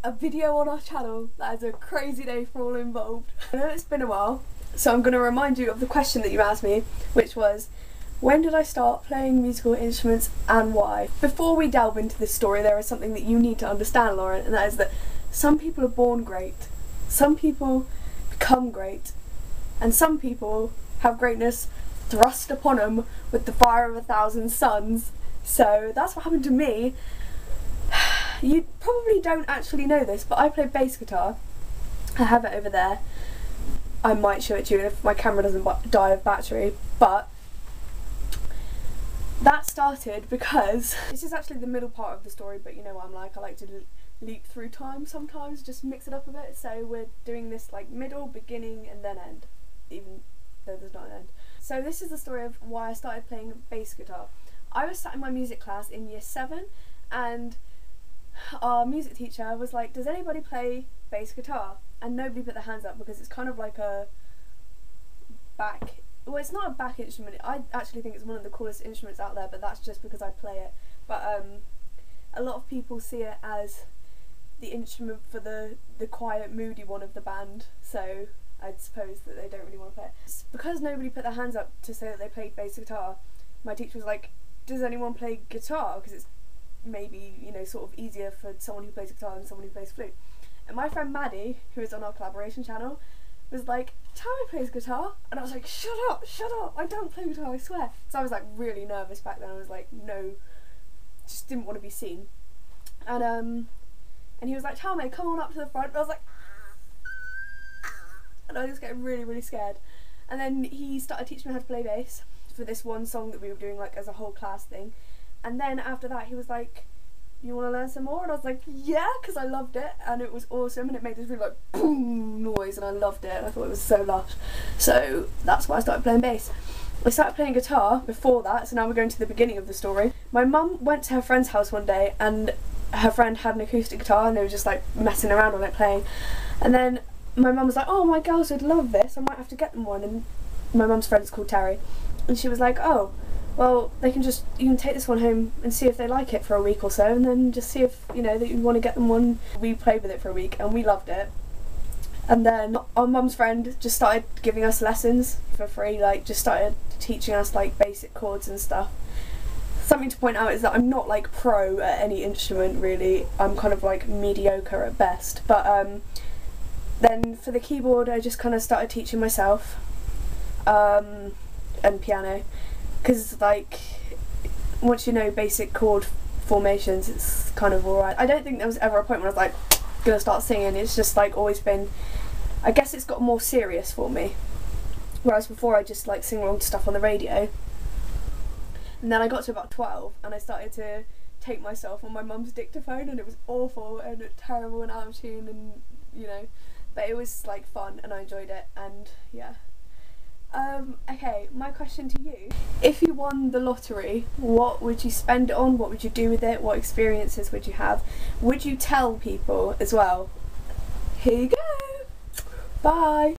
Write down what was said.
a video on our channel. That is a crazy day for all involved. I know it's been a while, so I'm going to remind you of the question that you asked me, which was, when did I start playing musical instruments and why? Before we delve into this story, there is something that you need to understand, Lauren, and that is that some people are born great, some people become great, and some people have greatness thrust upon them with the fire of 1,000 suns. So that's what happened to me. You probably don't actually know this, but I play bass guitar. I have it over there. I might show it to you if my camera doesn't die of battery, but that started because this is actually the middle part of the story, but you know what I'm like, I like to leap through time sometimes, just mix it up a bit. So we're doing this like middle, beginning and then end, even though there's not an end. So this is the story of why I started playing bass guitar. I was sat in my music class in year 7 and our music teacher was like, does anybody play bass guitar? And nobody put their hands up because it's kind of like a well, it's not a back instrument. I actually think it's one of the coolest instruments out there, but that's just because I play it. But a lot of people see it as the instrument for the quiet, moody one of the band, so I'd suppose that they don't really want to play it. It's because nobody put their hands up to say that they played bass guitar, my teacher was like, does anyone play guitar? Because it's maybe, you know, sort of easier for someone who plays guitar than someone who plays flute. And my friend Maddie, who is on our collaboration channel, was like, Tammy plays guitar, and I was like, shut up, I don't play guitar, I swear. So I was like really nervous back then. I was like, no, just didn't want to be seen. And he was like, Tammy, come on up to the front. And I was like, and I was getting really, really scared. And then he started teaching me how to play bass for this one song that we were doing like as a whole class thing. And then after that he was like, you want to learn some more? And I was like, yeah, because I loved it and it was awesome and it made this really like boom noise and I loved it and I thought it was so lush. So that's why I started playing bass. I started playing guitar before that, so now we're going to the beginning of the story. My mum went to her friend's house one day and her friend had an acoustic guitar and they were just like messing around on it playing. And then my mum was like, oh, my girls would love this, I might have to get them one. And my mum's friend is called Terry. And she was like, oh, well, you can take this one home and see if they like it for a week or so, and then just see if, you know, that you want to get them one. We played with it for a week and we loved it. And then our mum's friend just started giving us lessons for free, like just started teaching us like basic chords and stuff. Something to point out is that I'm not like pro at any instrument really, I'm kind of like mediocre at best. But then for the keyboard I just kind of started teaching myself, and piano. Because like once you know basic chord formations it's kind of alright. I don't think there was ever a point when I was like gonna start singing. It's just like always been, I guess it's got more serious for me, whereas before I just like sing along to stuff on the radio. And then I got to about 12 and I started to tape myself on my mum's dictaphone and it was awful and terrible and out of tune and you know, but it was like fun and I enjoyed it and yeah. Okay, my question to you, if you won the lottery, what would you spend it on? What would you do with it? What experiences would you have? Would you tell people as well? Here you go! Bye!